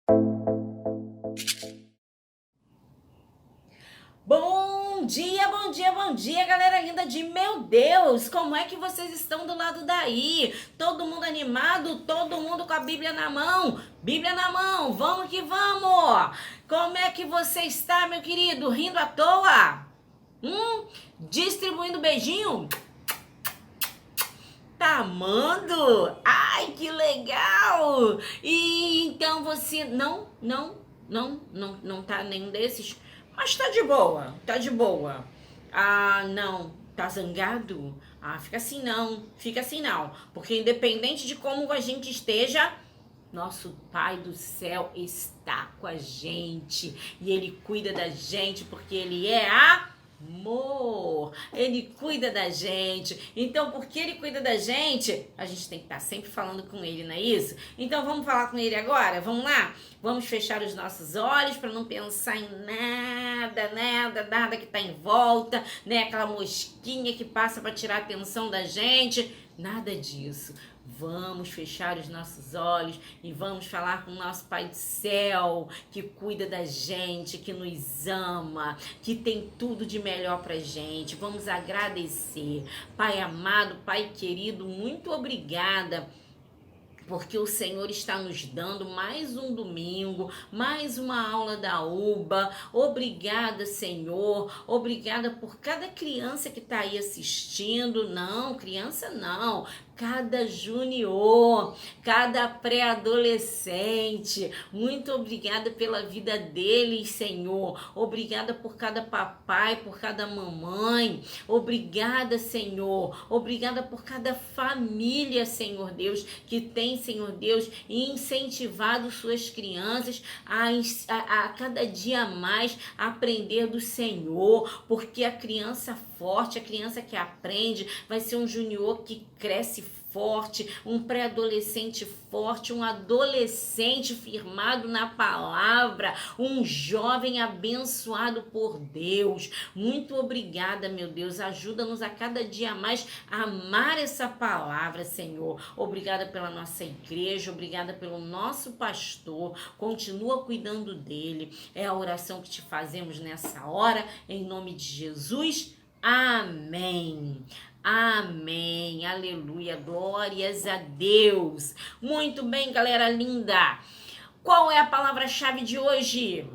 Bom dia, bom dia, bom dia, galera linda de meu Deus! Como é que vocês estão do lado daí? Todo mundo animado? Todo mundo com a Bíblia na mão? Bíblia na mão, vamos que vamos! Como é que você está, meu querido? Rindo à toa? Distribuindo beijinho? Tá amando? Ai, que legal! E então você não tá nenhum desses, mas tá de boa, tá de boa. Ah, não, tá zangado? Ah, fica assim não, porque independente de como a gente esteja, nosso Pai do céu está com a gente e Ele cuida da gente porque Ele é amor. Ele cuida da gente. Então, porque Ele cuida da gente, a gente tem que estar sempre falando com Ele, não é isso? Então, vamos falar com Ele agora? Vamos lá? Vamos fechar os nossos olhos para não pensar em nada que está em volta, né? Aquela mosquinha que passa para tirar a atenção da gente. Nada disso. Vamos fechar os nossos olhos e vamos falar com o nosso Pai do céu, que cuida da gente, que nos ama, que tem tudo de melhor pra gente. Vamos agradecer. Pai amado, Pai querido, muito obrigada, porque o Senhor está nos dando mais um domingo, mais uma aula da UBA. Obrigada, Senhor. Obrigada por cada criança que está aí assistindo. Não, criança não. Cada junior, cada pré-adolescente. Muito obrigada pela vida deles, Senhor. Obrigada por cada papai, por cada mamãe. Obrigada, Senhor. Obrigada por cada família, Senhor Deus, que tem, Senhor Deus, incentivado suas crianças a cada dia mais aprender do Senhor, porque a criança forte, a criança que aprende, vai ser um junior que cresce forte, um pré-adolescente forte, um adolescente firmado na palavra, um jovem abençoado por Deus. Muito obrigada, meu Deus. Ajuda-nos a cada dia mais a amar essa palavra, Senhor. Obrigada pela nossa igreja, obrigada pelo nosso pastor. Continua cuidando dele. É a oração que te fazemos nessa hora, em nome de Jesus. Amém. Amém, aleluia, glórias a Deus. Muito bem, galera linda. Qual é a palavra-chave de hoje?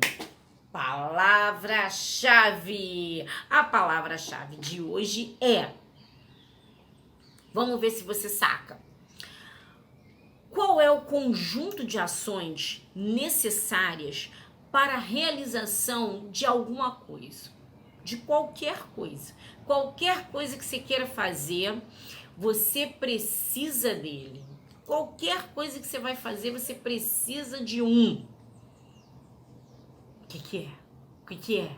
Palavra-chave. A palavra-chave de hoje é... Vamos ver se você saca. Qual é o conjunto de ações necessárias para a realização de alguma coisa? De qualquer coisa. Qualquer coisa que você queira fazer, você precisa dele. Qualquer coisa que você vai fazer, você precisa de um. O que é? O que é?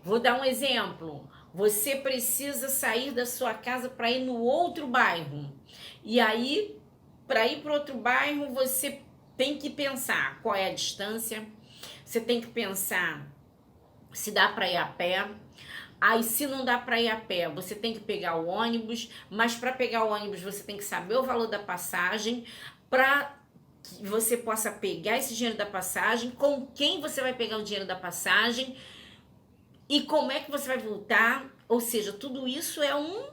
Vou dar um exemplo. Você precisa sair da sua casa para ir no outro bairro. E aí, para ir para outro bairro, você tem que pensar qual é a distância. Você tem que pensar se dá para ir a pé. Aí, se não dá para ir a pé, você tem que pegar o ônibus, mas para pegar o ônibus você tem que saber o valor da passagem, para que você possa pegar esse dinheiro da passagem, com quem você vai pegar o dinheiro da passagem e como é que você vai voltar. Ou seja, tudo isso é um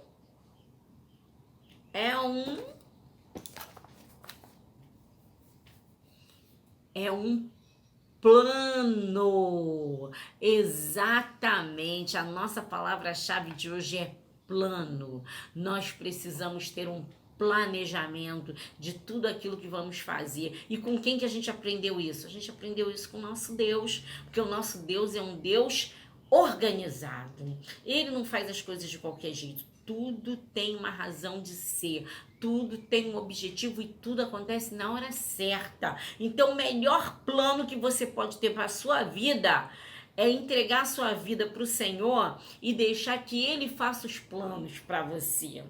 plano. Exatamente. A nossa palavra-chave de hoje é plano. Nós precisamos ter um planejamento de tudo aquilo que vamos fazer. E com quem que a gente aprendeu isso? A gente aprendeu isso com o nosso Deus, porque o nosso Deus é um Deus organizado. Ele não faz as coisas de qualquer jeito. Tudo tem uma razão de ser, tudo tem um objetivo e tudo acontece na hora certa. Então, o melhor plano que você pode ter para a sua vida é entregar a sua vida para o Senhor e deixar que Ele faça os planos para você.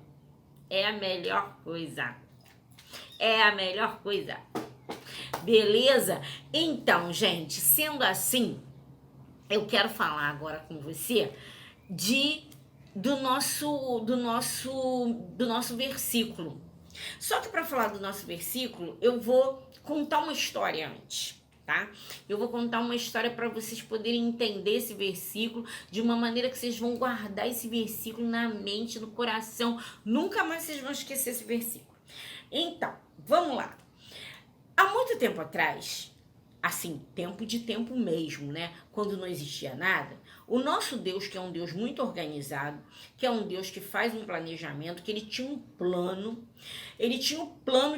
É a melhor coisa. É a melhor coisa. Beleza? Então, gente, sendo assim, eu quero falar agora com você do nosso versículo. Só que para falar do nosso versículo, eu vou contar uma história antes. tá? Eu vou contar uma história para vocês poderem entender esse versículo de uma maneira que vocês vão guardar esse versículo na mente, no coração. Nunca mais vocês vão esquecer esse versículo. Então, vamos lá. Há muito tempo atrás, assim, tempo mesmo, né? Quando não existia nada, o nosso Deus, que é um Deus muito organizado, que é um Deus que faz um planejamento, que ele tinha um plano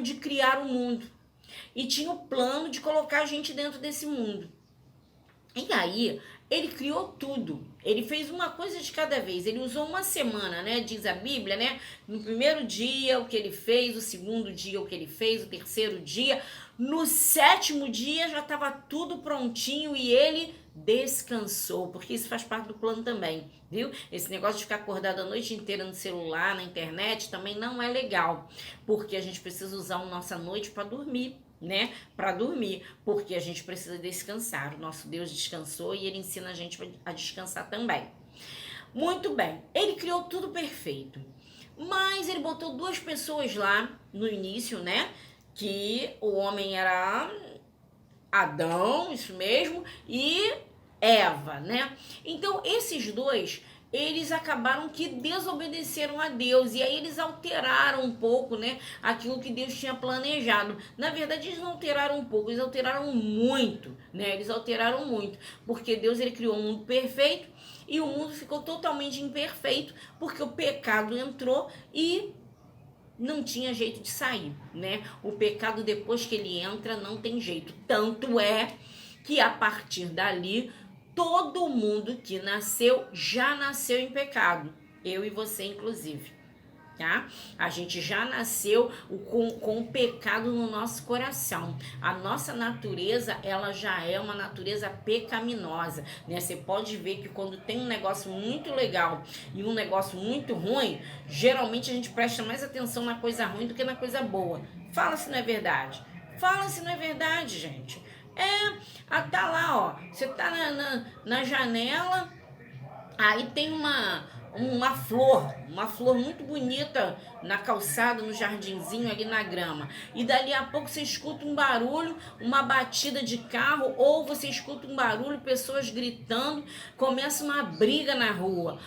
de criar o mundo e tinha o plano de colocar a gente dentro desse mundo. E aí, ele criou tudo. Ele fez uma coisa de cada vez. Ele usou uma semana, né? Diz a Bíblia, né? No primeiro dia, o que ele fez. O segundo dia, o que ele fez. O terceiro dia. No sétimo dia, já estava tudo prontinho e ele descansou. Porque isso faz parte do plano também, viu? Esse negócio de ficar acordado a noite inteira no celular, na internet, também não é legal. Porque a gente precisa usar a nossa noite para dormir, né? Para dormir, porque a gente precisa descansar. O nosso Deus descansou e ele ensina a gente a descansar também. Muito bem, ele criou tudo perfeito, mas ele botou duas pessoas lá no início, né? Que o homem era Adão, isso mesmo, e Eva, né? Então esses dois, eles acabaram que desobedeceram a Deus, e aí eles alteraram um pouco, né, aquilo que Deus tinha planejado. Na verdade, eles não alteraram um pouco, eles alteraram muito, né, eles alteraram muito, porque Deus, ele criou um mundo perfeito, e o mundo ficou totalmente imperfeito, porque o pecado entrou e não tinha jeito de sair, né? O pecado, depois que ele entra, não tem jeito. Tanto é que a partir dali, todo mundo que nasceu, já nasceu em pecado. Eu e você, inclusive, tá? A gente já nasceu com o pecado no nosso coração. A nossa natureza, ela já é uma natureza pecaminosa, né? Você pode ver que quando tem um negócio muito legal e um negócio muito ruim, geralmente a gente presta mais atenção na coisa ruim do que na coisa boa. Fala se não é verdade. Fala se não é verdade, gente. Tá lá, ó. Você tá na janela, aí tem uma flor muito bonita na calçada, no jardinzinho ali na grama. E dali a pouco você escuta um barulho, uma batida de carro, ou você escuta um barulho, pessoas gritando, começa uma briga na rua.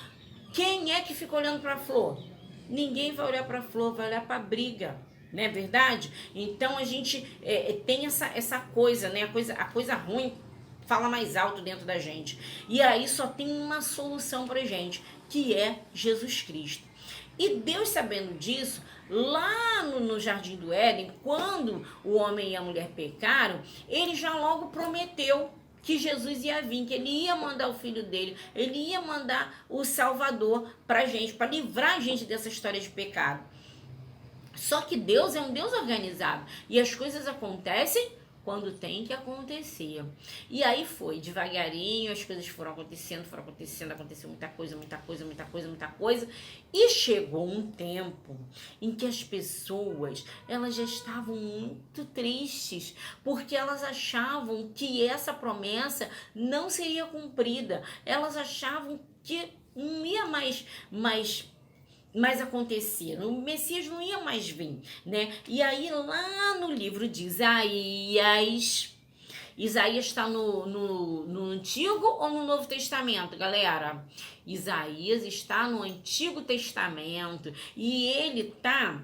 Quem é que fica olhando para a flor? Ninguém vai olhar para a flor, vai olhar para a briga. Não é verdade? Então a gente tem essa coisa, né? A coisa ruim fala mais alto dentro da gente. E aí só tem uma solução pra gente, que é Jesus Cristo. E Deus, sabendo disso, lá no Jardim do Éden, quando o homem e a mulher pecaram, ele já logo prometeu que Jesus ia vir, que ele ia mandar o filho dele, ele ia mandar o Salvador pra gente, para livrar a gente dessa história de pecado. Só que Deus é um Deus organizado e as coisas acontecem quando tem que acontecer. E aí foi, devagarinho, as coisas foram acontecendo, aconteceu muita coisa. E chegou um tempo em que as pessoas, elas já estavam muito tristes, porque elas achavam que essa promessa não seria cumprida. Elas achavam que não ia mais acontecer, o Messias não ia mais vir, né? E aí lá no livro de Isaías está no Antigo ou no Novo Testamento, galera? Isaías está no Antigo Testamento e ele tá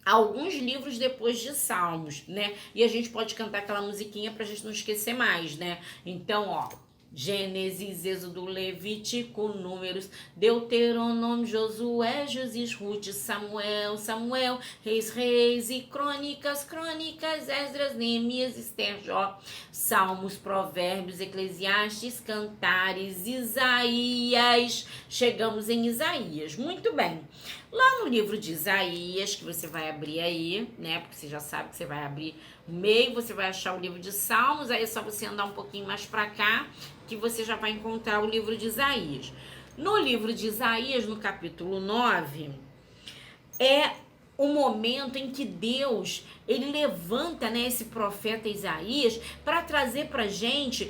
alguns livros depois de Salmos, né? E a gente pode cantar aquela musiquinha pra gente não esquecer mais, né? Então, ó, Gênesis, Êxodo, Levítico, Números, Deuteronômio, Josué, Josias, Ruth, Samuel, Reis e Crônicas, Esdras, Neemias, Esther, Jó, Salmos, Provérbios, Eclesiastes, Cantares, Isaías. Chegamos em Isaías, muito bem. Lá no livro de Isaías, que você vai abrir aí, né? Porque você já sabe que você vai abrir o meio, você vai achar o livro de Salmos, aí é só você andar um pouquinho mais para cá, que você já vai encontrar o livro de Isaías. No livro de Isaías, no capítulo 9, é o momento em que Deus, ele levanta, né, esse profeta Isaías para trazer para gente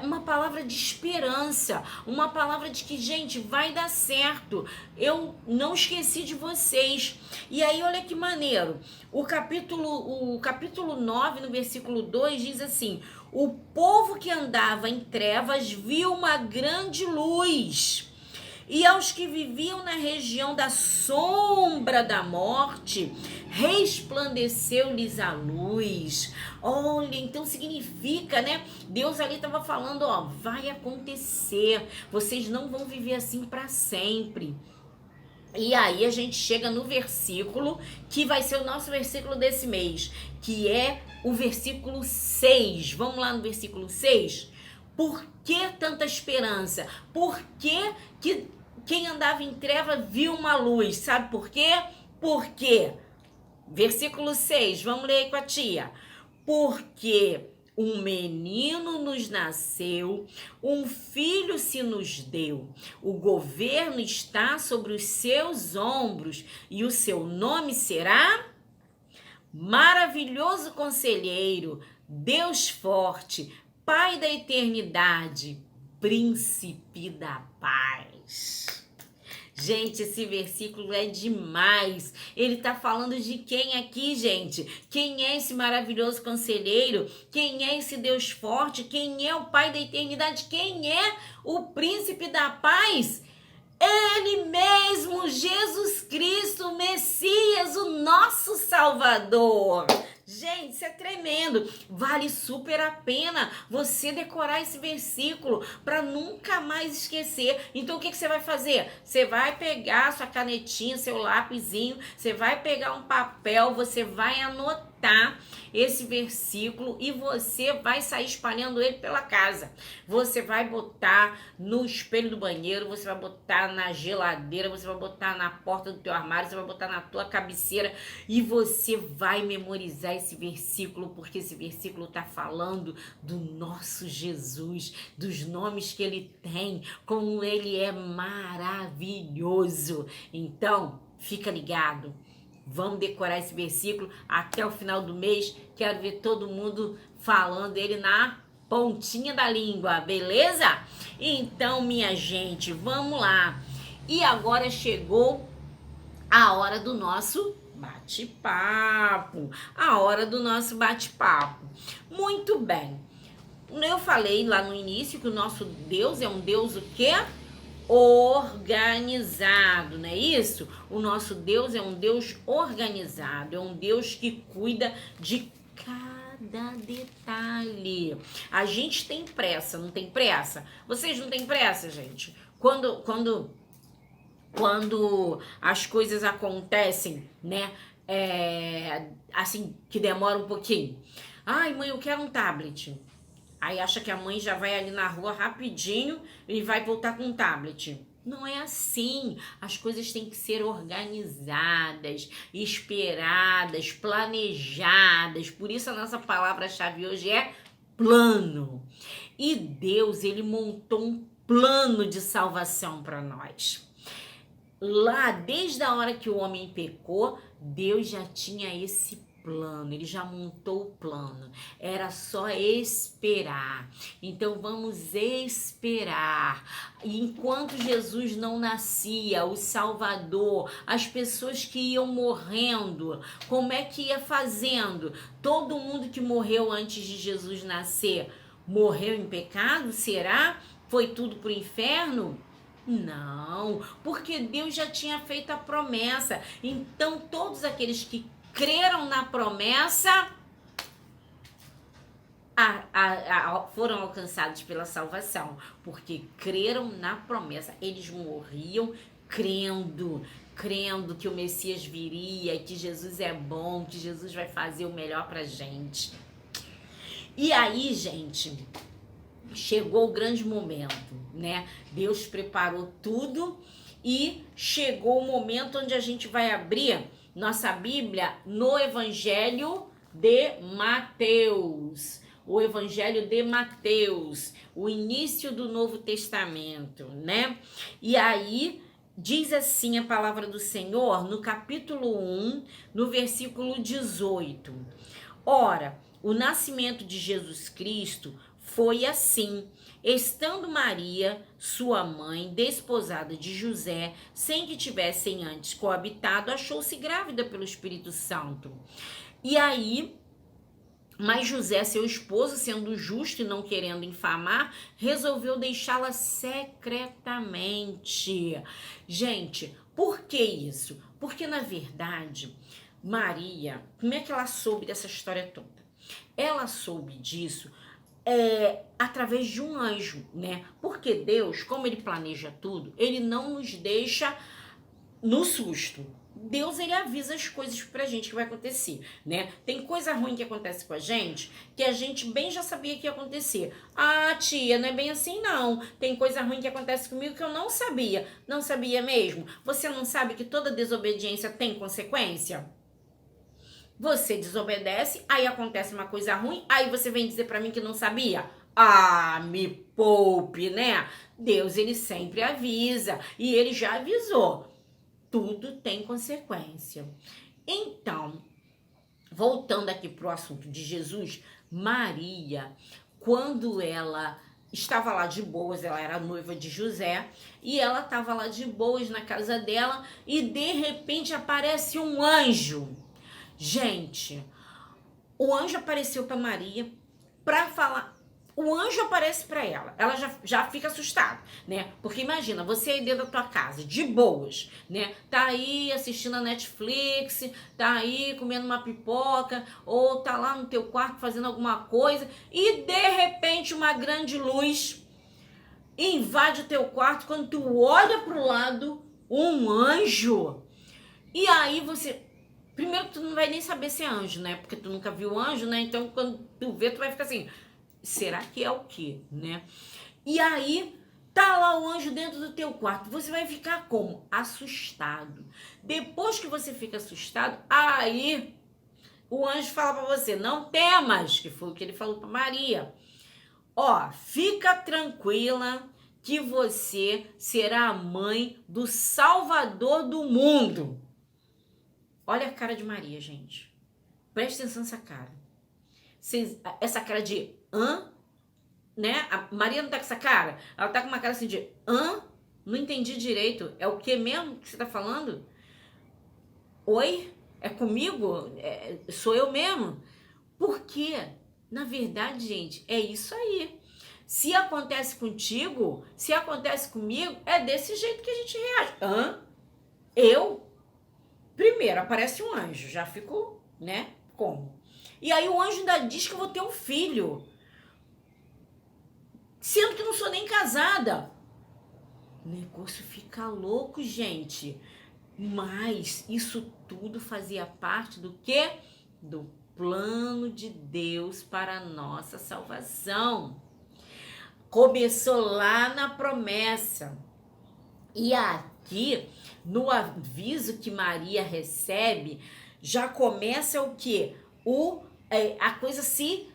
uma palavra de esperança, uma palavra de que, gente, vai dar certo, eu não esqueci de vocês. E aí, olha que maneiro, o capítulo 9, no versículo 2, diz assim: o povo que andava em trevas viu uma grande luz. E aos que viviam na região da sombra da morte, resplandeceu-lhes a luz. Olha, então significa, né? Deus ali estava falando, ó, vai acontecer. Vocês não vão viver assim para sempre. E aí a gente chega no versículo que vai ser o nosso versículo desse mês, que é o versículo 6. Vamos lá no versículo 6? Por que tanta esperança? Por que quem andava em treva viu uma luz? Sabe por quê? Por quê? Versículo 6, vamos ler aí com a tia. Porque um menino nos nasceu, um filho se nos deu. O governo está sobre os seus ombros e o seu nome será Maravilhoso Conselheiro, Deus Forte, Pai da Eternidade, Príncipe da Paz. Gente, esse versículo é demais. Ele tá falando de quem aqui, gente? Quem é esse maravilhoso conselheiro? Quem é esse Deus forte? Quem é o Pai da eternidade? Quem é o Príncipe da Paz? Ele mesmo, Jesus Cristo, o Messias, o nosso Salvador. Gente, isso é tremendo. Vale super a pena você decorar esse versículo para nunca mais esquecer. Então, o que você vai fazer? Você vai pegar sua canetinha, seu lapisinho, você vai pegar um papel, você vai anotar esse versículo e você vai sair espalhando ele pela casa. Você vai botar no espelho do banheiro, você vai botar na geladeira, você vai botar na porta do teu armário, você vai botar na tua cabeceira e você vai memorizar esse versículo, porque esse versículo está falando do nosso Jesus, dos nomes que ele tem, como ele é maravilhoso. Então, fica ligado. Vamos decorar esse versículo até o final do mês. Quero ver todo mundo falando ele na pontinha da língua, beleza? Então, minha gente, vamos lá. E agora chegou a hora do nosso bate-papo. A hora do nosso bate-papo. Muito bem. Eu falei lá no início que o nosso Deus é um Deus o quê? Organizado, não é isso? O nosso Deus é um Deus organizado, é um Deus que cuida de cada detalhe. A gente tem pressa, não tem pressa? Vocês não têm pressa, gente? Quando as coisas acontecem, né? Assim, que demora um pouquinho. Ai, mãe, eu quero um tablet. Aí acha que a mãe já vai ali na rua rapidinho e vai voltar com um tablet. Não é assim. As coisas têm que ser organizadas, esperadas, planejadas. Por isso a nossa palavra-chave hoje é plano. E Deus, ele montou um plano de salvação para nós. Lá, desde a hora que o homem pecou, Deus já tinha esse plano, ele já montou o plano, era só esperar. Então vamos esperar. E enquanto Jesus não nascia, o Salvador, as pessoas que iam morrendo, como é que ia fazendo? Todo mundo que morreu antes de Jesus nascer, morreu em pecado? Será? Foi tudo pro inferno? Não, porque Deus já tinha feito a promessa. Então todos aqueles que creram na promessa, foram alcançados pela salvação, porque creram na promessa. Eles morriam crendo que o Messias viria, que Jesus é bom, que Jesus vai fazer o melhor pra gente. E aí, gente, chegou o grande momento, né? Deus preparou tudo e chegou o momento onde a gente vai abrir nossa Bíblia no Evangelho de Mateus. O Evangelho de Mateus, o início do Novo Testamento, né? E aí, Diz assim a palavra do Senhor no capítulo 1, no versículo 18. Ora, o nascimento de Jesus Cristo foi assim. Estando Maria, sua mãe, desposada de José, sem que tivessem antes coabitado, achou-se grávida pelo Espírito Santo. E aí, mas José, seu esposo, sendo justo e não querendo infamar, resolveu deixá-la secretamente. Gente, por que isso? Porque, na verdade, Maria, como é que ela soube dessa história toda? Ela soube disso através de um anjo, né? Porque Deus, como ele planeja tudo, ele não nos deixa no susto. Deus, ele avisa as coisas pra gente que vai acontecer, né? Tem coisa ruim que acontece com a gente, que a gente bem já sabia que ia acontecer. Ah, tia, não é bem assim não. Tem coisa ruim que acontece comigo que eu não sabia. Não sabia mesmo? Você não sabe que toda desobediência tem consequência? Você desobedece, aí acontece uma coisa ruim, aí você vem dizer pra mim que não sabia? Ah, me poupe, né? Deus, ele sempre avisa, e ele já avisou. Tudo tem consequência. Então, voltando aqui pro assunto de Jesus, Maria, quando ela estava lá de boas, ela era noiva de José, e ela estava lá de boas na casa dela, e de repente aparece um anjo. Gente, o anjo apareceu para Maria para falar. O anjo aparece para ela já fica assustada, né? Porque imagina, você aí dentro da tua casa, de boas, né? Tá aí assistindo a Netflix, tá aí comendo uma pipoca, ou tá lá no teu quarto fazendo alguma coisa, e de repente uma grande luz invade o teu quarto. Quando tu olha pro lado, um anjo. E aí você... Primeiro, tu não vai nem saber se é anjo, né? Porque tu nunca viu anjo, né? Então, quando tu vê, tu vai ficar assim, será que é o quê, né? E aí, tá lá o anjo dentro do teu quarto. Você vai ficar como? Assustado. Depois que você fica assustado, aí o anjo fala pra você, não temas, que foi o que ele falou pra Maria. Ó, fica tranquila que você será a mãe do Salvador do mundo. Olha a cara de Maria, gente. Presta atenção nessa cara. Essa cara de hã? Né? A Maria não tá com essa cara? Ela tá com uma cara assim de hã? Não entendi direito. É o que mesmo que você tá falando? Oi? É comigo? Sou eu mesmo? Por quê? Na verdade, gente, é isso aí. Se acontece contigo, se acontece comigo, é desse jeito que a gente reage. Hã? Eu? Primeiro, aparece um anjo, já ficou, né? Como? E aí o anjo ainda diz que eu vou ter um filho. Sendo que não sou nem casada. O negócio fica louco, gente. Mas isso tudo fazia parte do quê? Do plano de Deus para a nossa salvação. Começou lá na promessa. E aqui, no aviso que Maria recebe, já começa o quê? A coisa se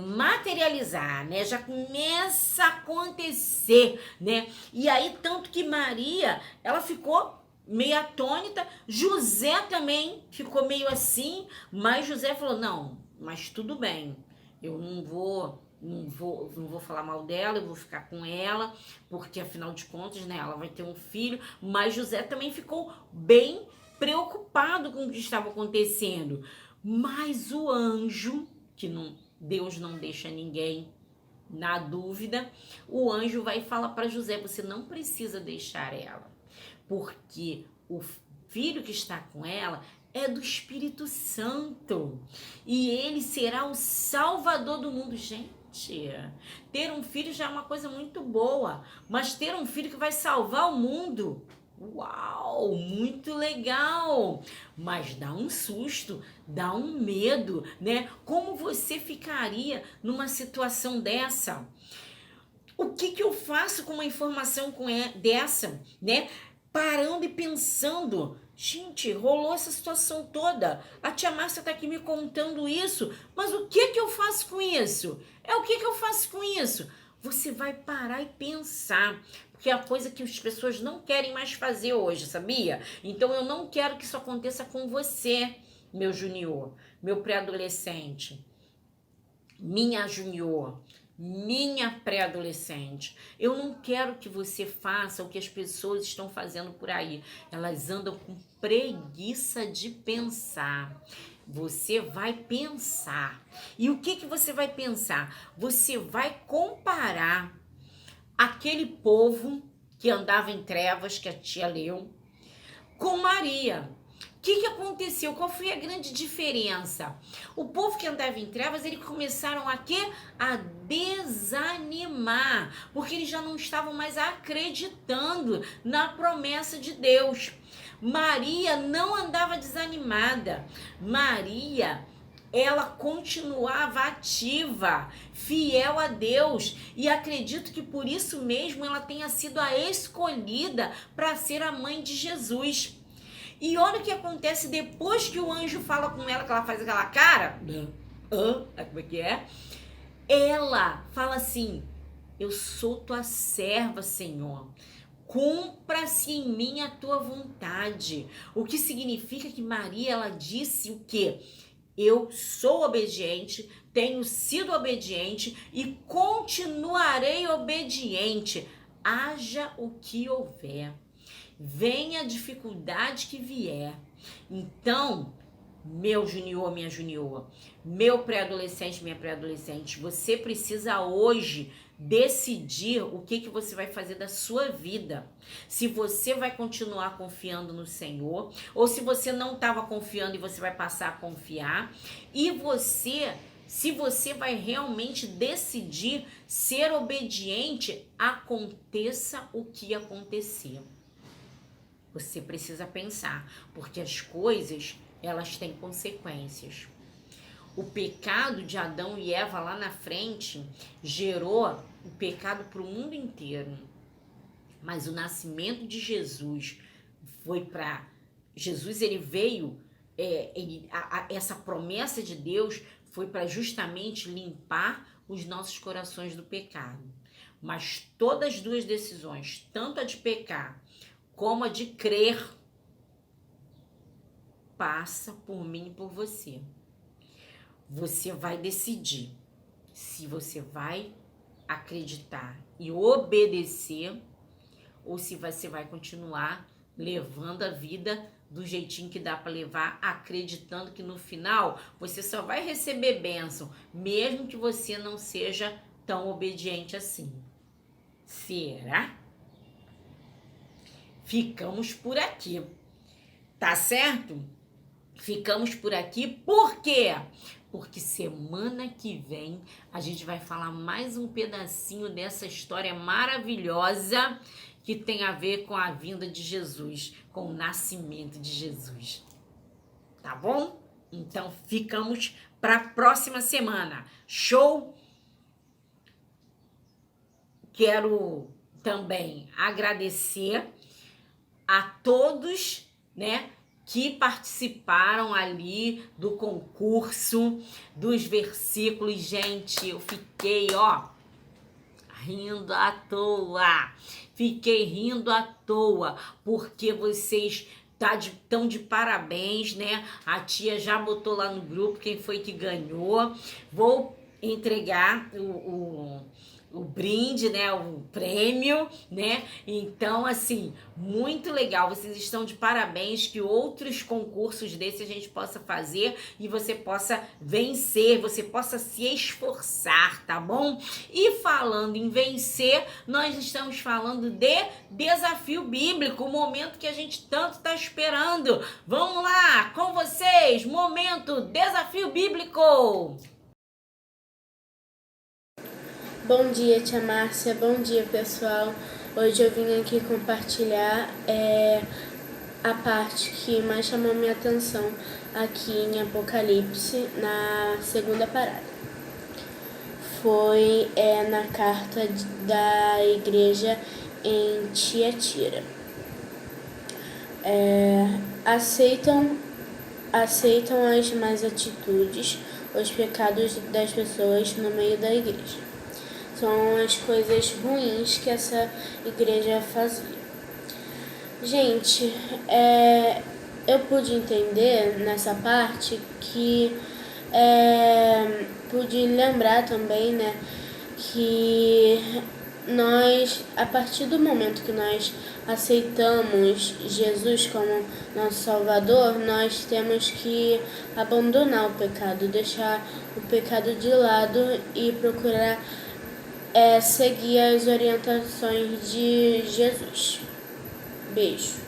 materializar, né? Já começa a acontecer, né? E aí, tanto que Maria, ela ficou meio atônita, José também ficou meio assim, mas José falou, não, mas tudo bem, eu não vou falar mal dela, eu vou ficar com ela, porque afinal de contas, né, ela vai ter um filho. Mas José também ficou bem preocupado com o que estava acontecendo. Mas o anjo, Deus não deixa ninguém na dúvida, o anjo vai falar para José, você não precisa deixar ela, porque o filho que está com ela é do Espírito Santo, e ele será o Salvador do mundo. Gente, ter um filho já é uma coisa muito boa, mas ter um filho que vai salvar o mundo, uau, muito legal, mas dá um susto, dá um medo, né? Como você ficaria numa situação dessa? O que eu faço com uma informação dessa, né? Parando e pensando, gente, rolou essa situação toda, a tia Márcia tá aqui me contando isso, mas o que eu faço com isso? O que eu faço com isso? você vai parar e pensar, porque é a coisa que as pessoas não querem mais fazer hoje, sabia? Então eu não quero que isso aconteça com você, meu junior, meu pré-adolescente, minha junior, minha pré-adolescente. Eu não quero que você faça o que as pessoas estão fazendo por aí. Elas andam com preguiça de pensar. Você vai pensar. E o que você vai pensar? Você vai comparar aquele povo que andava em trevas, que a tia leu, com Maria. O que aconteceu? Qual foi a grande diferença? O povo que andava em trevas, eles começaram a quê? A desanimar, porque eles já não estavam mais acreditando na promessa de Deus. Maria não andava desanimada. Maria, ela continuava ativa, fiel a Deus, e acredito que por isso mesmo ela tenha sido a escolhida para ser a mãe de Jesus. E olha o que acontece depois que o anjo fala com ela, que ela faz aquela cara. Como é que é? Ela fala assim: eu sou tua serva, Senhor. Cumpra-se em mim a tua vontade. O que significa que Maria, ela disse o quê? Eu sou obediente, tenho sido obediente e continuarei obediente. Haja o que houver. Venha a dificuldade que vier. Então, meu junior, minha junior, meu pré-adolescente, minha pré-adolescente, você precisa hoje decidir o que você vai fazer da sua vida. Se você vai continuar confiando no Senhor, ou se você não estava confiando e você vai passar a confiar, e se você vai realmente decidir ser obediente, aconteça o que acontecer. Você precisa pensar, porque as coisas, elas têm consequências. O pecado de Adão e Eva lá na frente gerou o pecado para o mundo inteiro. Mas o nascimento de Jesus foi para... Jesus, ele veio, essa promessa de Deus foi para justamente limpar os nossos corações do pecado. Mas todas as duas decisões, tanto a de pecar como a de crer, passa por mim e por você. Você vai decidir se você vai acreditar e obedecer ou se você vai continuar levando a vida do jeitinho que dá para levar, acreditando que no final você só vai receber bênção, mesmo que você não seja tão obediente assim. Será? Ficamos por aqui, tá certo? Ficamos por aqui, por quê? Porque semana que vem a gente vai falar mais um pedacinho dessa história maravilhosa que tem a ver com a vinda de Jesus, com o nascimento de Jesus. Tá bom? Então ficamos para a próxima semana. Show? Quero também agradecer a todos, né, que participaram ali do concurso, dos versículos. Gente, eu fiquei, rindo à toa. Fiquei rindo à toa, porque vocês estão de parabéns, né? A tia já botou lá no grupo quem foi que ganhou. Vou entregar o brinde, né, o prêmio, né? Então, assim, muito legal. Vocês estão de parabéns, que outros concursos desses a gente possa fazer e você possa vencer, você possa se esforçar, tá bom? E falando em vencer, nós estamos falando de desafio bíblico, o momento que a gente tanto está esperando. Vamos lá, com vocês, momento desafio bíblico. Bom dia, tia Márcia. Bom dia, pessoal. Hoje eu vim aqui compartilhar a parte que mais chamou minha atenção aqui em Apocalipse, na segunda parada. Foi na carta da igreja em Tiatira. Aceitam as más atitudes, os pecados das pessoas no meio da igreja. são as coisas ruins que essa igreja fazia. Gente, eu pude entender nessa parte que pude lembrar também, né, que nós, a partir do momento que nós aceitamos Jesus como nosso Salvador, nós temos que abandonar o pecado, deixar o pecado de lado e procurar seguir as orientações de Jesus. Beijo.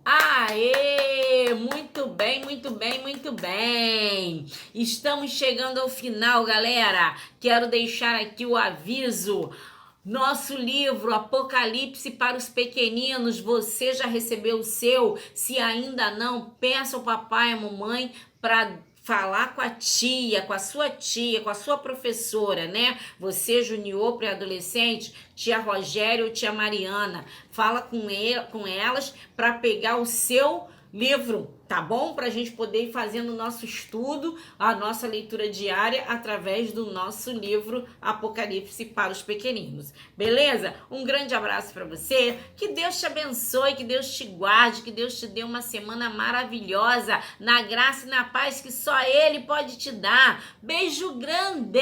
Aê! Muito bem, muito bem, muito bem. Estamos chegando ao final, galera. Quero deixar aqui o aviso. Nosso livro Apocalipse para os Pequeninos, você já recebeu o seu? Se ainda não, peça ao papai e à mamãe para falar com a tia, com a sua professora, né? Você, junior, pré-adolescente, tia Rogério ou tia Mariana. Fala com elas para pegar o seu livro, tá bom? Pra gente poder ir fazendo o nosso estudo, a nossa leitura diária através do nosso livro Apocalipse para os Pequeninos. Beleza? Um grande abraço para você. Que Deus te abençoe, que Deus te guarde, que Deus te dê uma semana maravilhosa, na graça e na paz que só Ele pode te dar. Beijo grande!